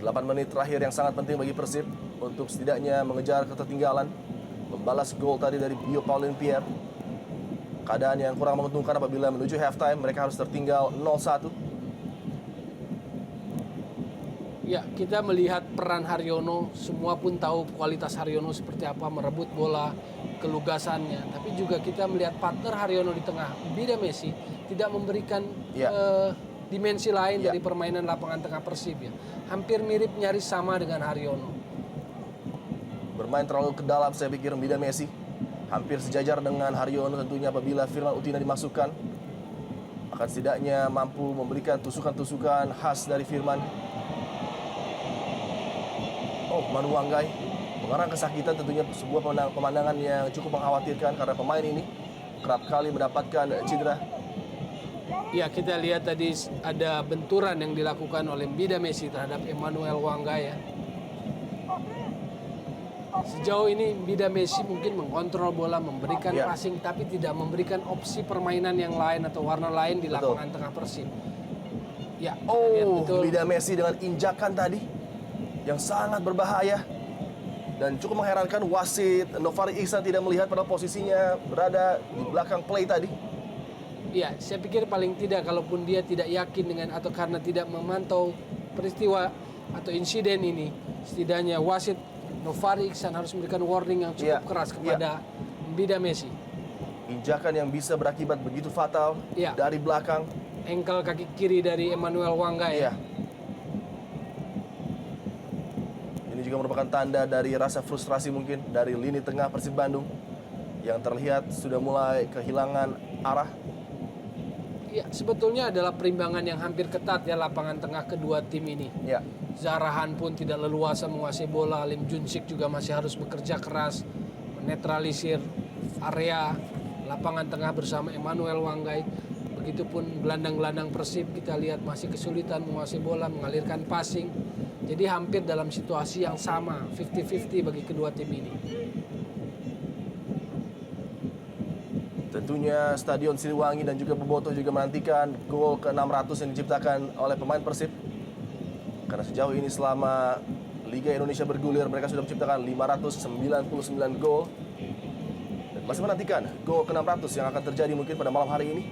8 menit terakhir yang sangat penting bagi Persib untuk setidaknya mengejar ketertinggalan, membalas gol tadi dari Bio Paulin Pierre. Keadaan yang kurang menguntungkan apabila menuju halftime, mereka harus tertinggal 0-1. Ya, kita melihat peran Haryono, semua pun tahu kualitas Haryono seperti apa, merebut bola, kelugasannya. Tapi juga kita melihat partner Haryono di tengah, Bida Messi, tidak memberikan dimensi lain dari permainan lapangan tengah Persib ya. Hampir mirip nyaris sama dengan Haryono. Bermain terlalu ke dalam saya pikir Bida Messi. Hampir sejajar dengan Haryono tentunya apabila Firman Utina dimasukkan. Akan setidaknya mampu memberikan tusukan-tusukan khas dari Firman. Oh, Manu Wanggai mengarang kesakitan tentunya sebuah pemandangan yang cukup mengkhawatirkan karena pemain ini kerap kali mendapatkan cedera. Ya, kita lihat tadi ada benturan yang dilakukan oleh Bida Messi terhadap Emmanuel Wanggai ya. Sejauh ini Bida Messi mungkin mengontrol bola, memberikan passing, tapi tidak memberikan opsi permainan yang lain atau warna lain di lapangan tengah Persib. Ya, Bida Messi dengan injakan tadi yang sangat berbahaya dan cukup mengherankan wasit Novari Ihsan tidak melihat pada posisinya berada di belakang play tadi. Ya, saya pikir paling tidak kalaupun dia tidak yakin dengan atau karena tidak memantau peristiwa atau insiden ini, setidaknya wasit Novari Ihsan harus memberikan warning yang cukup keras kepada Bida Messi. Injakan yang bisa berakibat begitu fatal dari belakang. Engkel kaki kiri dari Emmanuel Wanggai. Ini juga merupakan tanda dari rasa frustrasi mungkin dari lini tengah Persib Bandung yang terlihat sudah mulai kehilangan arah. Ya, sebetulnya adalah perimbangan yang hampir ketat ya lapangan tengah kedua tim ini. Ya. Zarahan pun tidak leluasa menguasai bola, Lim Junsik juga masih harus bekerja keras menetralisir area lapangan tengah bersama Emmanuel Wanggai. Begitupun gelandang-gelandang Persib kita lihat masih kesulitan menguasai bola, mengalirkan passing. Jadi hampir dalam situasi yang sama, 50-50 bagi kedua tim ini. Tentunya Stadion Siliwangi dan juga Bobotoh juga menantikan gol ke-600 yang diciptakan oleh pemain Persib. Karena sejauh ini selama Liga Indonesia bergulir mereka sudah menciptakan 599 gol. Dan masih menantikan gol ke-600 yang akan terjadi mungkin pada malam hari ini.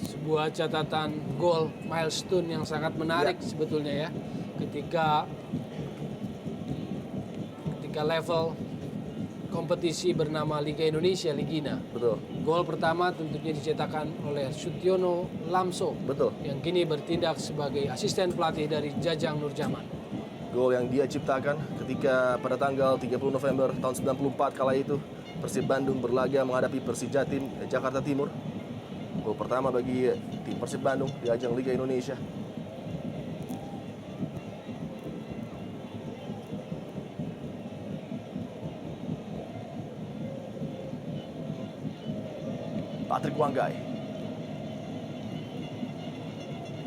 Sebuah catatan gol milestone yang sangat menarik sebetulnya ya. Ketika level kompetisi bernama Liga Indonesia, Ligina. Betul. Gol pertama tentunya dicetakkan oleh Sutiono Lamso. Betul. Yang kini bertindak sebagai asisten pelatih dari Jajang Nurjaman. Gol yang dia ciptakan ketika pada tanggal 30 November tahun 94 kala itu Persib Bandung berlaga menghadapi Persijatim Jakarta Timur. Gol pertama bagi tim Persib Bandung di ajang Liga Indonesia. Patrick Wanggai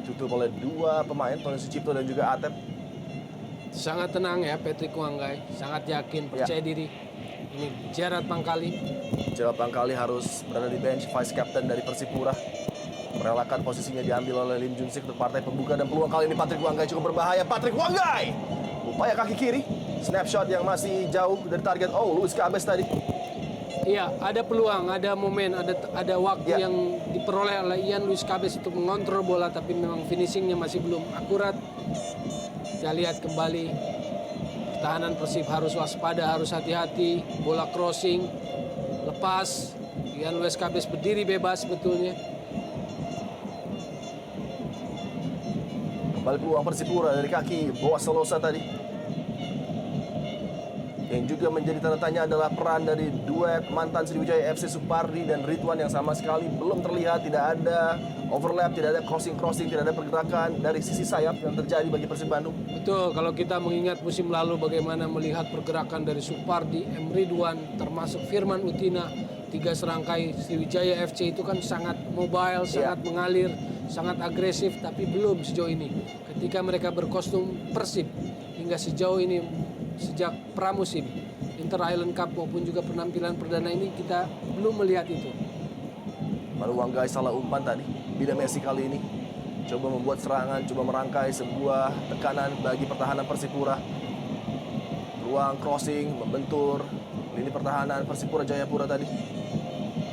ditutup oleh dua pemain, Tony Sucipto dan juga Atep. Sangat tenang ya Patrick Wanggai, sangat yakin, percaya diri. Ini Gerard Pangkali. Gerard Pangkali harus berada di bench, vice captain dari Persipura. Merelakan posisinya diambil oleh Lim Junsik untuk partai pembuka dan peluang kali ini Patrick Wanggai cukup berbahaya. Patrick Wanggai, upaya kaki kiri, snapshot yang masih jauh dari target. Oh, Luis Cabes tadi. Iya, ada peluang, ada momen, ada waktu Ya. yang diperoleh oleh Ian Luis Cabes untuk mengontrol bola, tapi memang finishingnya masih belum akurat. Kita lihat kembali, pertahanan Persib harus waspada, harus hati-hati. Bola crossing, lepas. Ian Luis Cabes berdiri bebas sebetulnya. Kembali peluang Persipura dari kaki Boas Solosa tadi. Yang juga menjadi tanda tanya adalah peran dari duet mantan Sriwijaya FC Supardi dan Ridwan yang sama sekali belum terlihat. Tidak ada overlap, tidak ada crossing-crossing, tidak ada pergerakan dari sisi sayap yang terjadi bagi Persib Bandung. Betul, kalau kita mengingat musim lalu bagaimana melihat pergerakan dari Supardi, M. Ridwan, termasuk Firman Utina, 3 serangkai Sriwijaya FC itu kan sangat mobile, sangat mengalir, sangat agresif, tapi belum sejauh ini. Ketika mereka berkostum Persib, hingga sejauh ini, sejak pramusim, Inter Island Cup maupun juga penampilan perdana ini, kita belum melihat itu. Lalu Wanggai salah umpan tadi. Bida Messi kali ini coba membuat serangan, coba merangkai sebuah tekanan bagi pertahanan Persipura. Ruang crossing, membentur lini pertahanan Persipura Jayapura tadi.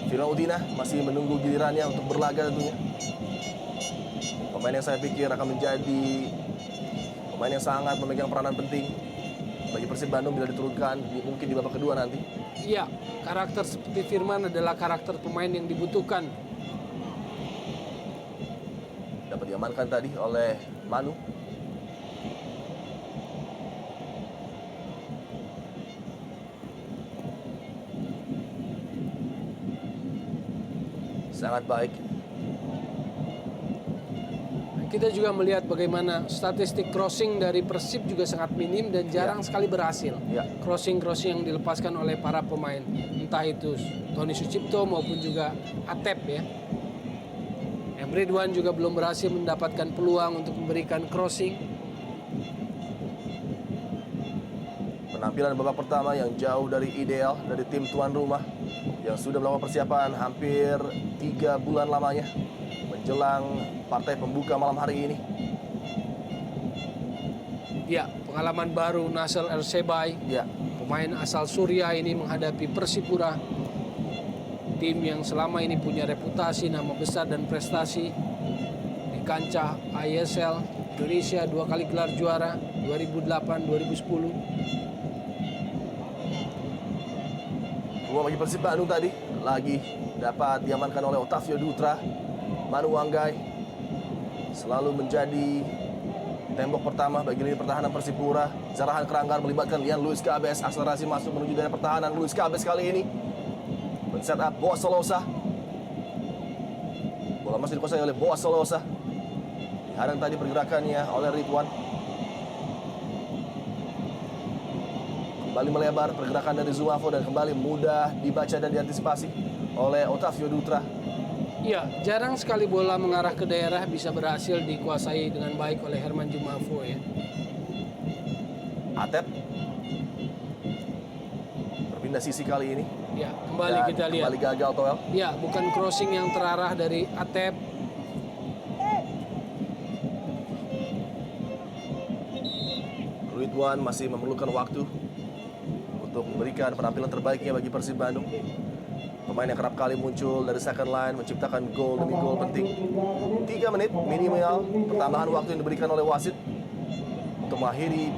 Firman Utina masih menunggu gilirannya untuk berlaga tentunya. Pemain yang saya pikir akan menjadi pemain yang sangat memegang peranan penting bagi Persib Bandung bila diturunkan mungkin di babak kedua nanti. Iya, karakter seperti Firman adalah karakter pemain yang dibutuhkan. Dapat diamankan tadi oleh Manu. Sangat baik. Kita juga melihat bagaimana statistik crossing dari Persib juga sangat minim dan jarang sekali berhasil. Ya. Crossing-crossing yang dilepaskan oleh para pemain, entah itu Tony Sucipto maupun juga Atep ya. M. Ridwan juga belum berhasil mendapatkan peluang untuk memberikan crossing. Penampilan babak pertama yang jauh dari ideal dari tim tuan rumah yang sudah melakukan persiapan hampir 3 bulan lamanya menjelang partai pembuka malam hari ini. Ya, pengalaman baru Nasser El-Sebay, Ya, pemain asal Suriah ini menghadapi Persipura, tim yang selama ini punya reputasi, nama besar dan prestasi di kancah ISL Indonesia, 2 kali gelar juara 2008, 2010. peluang bagi Persib Bandung tadi lagi dapat diamankan oleh Otavio Dutra. Manu Wanggai selalu menjadi tembok pertama bagi lini pertahanan Persipura. Zarahan Keranggar melibatkan Ian Luis Cabes, akselerasi masuk menuju daerah pertahanan. Luis Cabes kali ini men-set up Boas Solosa. Bola masih dikuasai oleh Boas Solosa. Dihadang tadi pergerakannya oleh Ridwan. Kembali melebar pergerakan dari Zumafo dan kembali mudah dibaca dan diantisipasi oleh Otavio Dutra. Ya, jarang sekali bola mengarah ke daerah bisa berhasil dikuasai dengan baik oleh Herman Zumafo ya. Atep berpindah sisi kali ini. Ya, kembali Dan kita lihat. kembali gagal Toel. Ya, bukan crossing yang terarah dari Atep. Ridwan masih memerlukan waktu untuk memberikan penampilan terbaiknya bagi Persib Bandung. Pemain yang kerap kali muncul dari second line menciptakan gol demi gol penting. 3 menit minimal pertambahan waktu yang diberikan oleh wasit untuk mengakhiri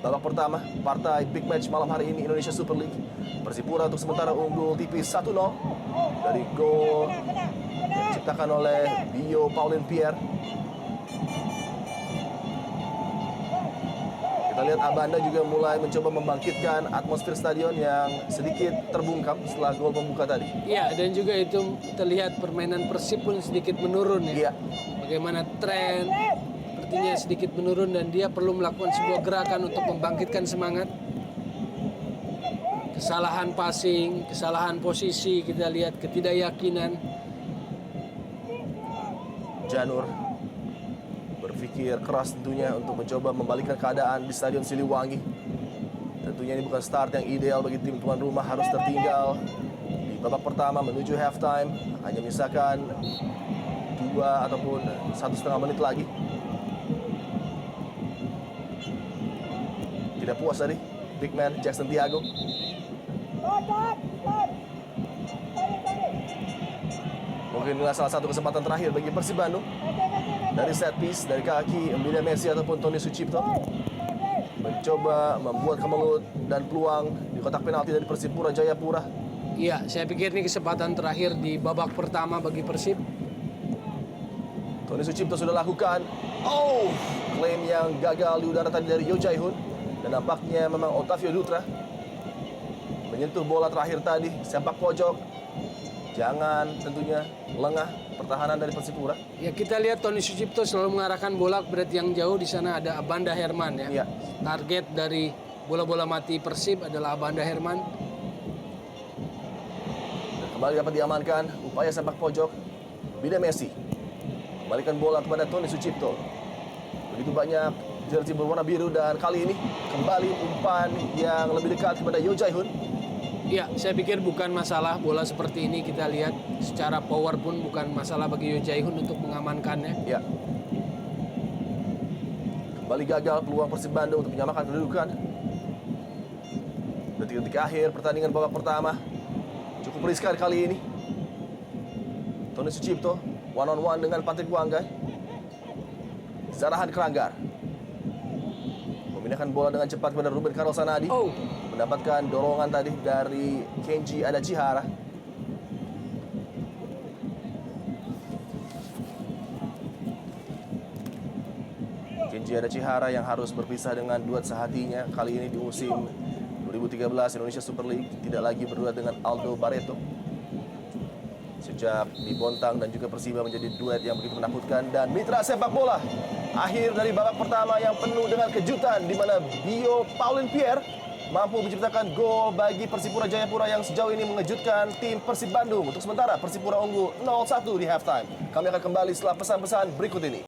babak pertama partai big match malam hari ini Indonesia Super League. Persipura untuk sementara unggul tipis 1-0 dari gol yang diciptakan oleh Bio Paulin Pierre. Kita lihat Abanda juga mulai mencoba membangkitkan atmosfer stadion yang sedikit terbungkam setelah gol pembuka tadi. Ya, dan juga itu terlihat permainan Persib pun sedikit menurun ya. Iya. Bagaimana tren sepertinya sedikit menurun dan dia perlu melakukan sebuah gerakan untuk membangkitkan semangat. Kesalahan passing, kesalahan posisi, kita lihat ketidakyakinan. Janur berpikir keras tentunya untuk mencoba membalikkan keadaan di Stadion Siliwangi. Tentunya ini bukan start yang ideal bagi tim tuan rumah, harus tertinggal di babak pertama menuju halftime. Hanya misalkan 2 ataupun 1,5 menit lagi. Tidak puas tadi big man Jackson Tiago. Mungkin inilah salah satu kesempatan terakhir bagi Persib Bandung. Dari set piece, dari kaki Mbida Messi ataupun Tony Sucipto. Mencoba membuat kemelut dan peluang di kotak penalti dari Persipura Jayapura. Iya, saya pikir ini kesempatan terakhir di babak pertama bagi Persib. Tony Sucipto sudah lakukan. Oh, klaim yang gagal di udara tadi dari Yo Jae-hoon. Dan nampaknya memang Otavio Dutra menyentuh bola terakhir tadi, sepak pojok. Jangan tentunya lengah pertahanan dari Persipura. Ya, kita lihat Tony Sucipto selalu mengarahkan bola ke berat yang jauh. Di sana ada Abanda Herman ya. Iya. Target dari bola-bola mati Persib adalah Abanda Herman. Dan kembali dapat diamankan upaya sepak pojok Mbida Messi. Kembalikan bola kepada Tony Sucipto. Begitu banyak jersey berwarna biru dan kali ini kembali umpan yang lebih dekat kepada Yo Jae-hoon. Ya, saya pikir bukan masalah bola seperti ini, kita lihat secara power pun bukan masalah bagi Yo Jae-hoon untuk mengamankannya. Ya. Kembali gagal peluang Persib Bandung untuk menyamakan kedudukan. Detik-detik akhir pertandingan babak pertama cukup riskan kali ini. Tony Sucipto one on one dengan Patrick Wanggai. Zarahan Keranggar memindahkan bola dengan cepat kepada Ruben Karol Sanadi. Oh, Mendapatkan dorongan tadi dari Kenji Adachihara. Kenji Adachihara yang harus berpisah dengan duet sehatinya kali ini di musim 2013 Indonesia Super League. Tidak lagi berduet dengan Aldo Barreto. Sejak di Bontang dan juga Persiba menjadi duet yang begitu menakutkan. Dan mitra sepak bola, akhir dari babak pertama yang penuh dengan kejutan di mana Bio Paulin Pierre mampu menciptakan gol bagi Persipura Jayapura yang sejauh ini mengejutkan tim Persib Bandung. Untuk sementara Persipura unggul 0-1 di halftime. Kami akan kembali setelah pesan-pesan berikut ini.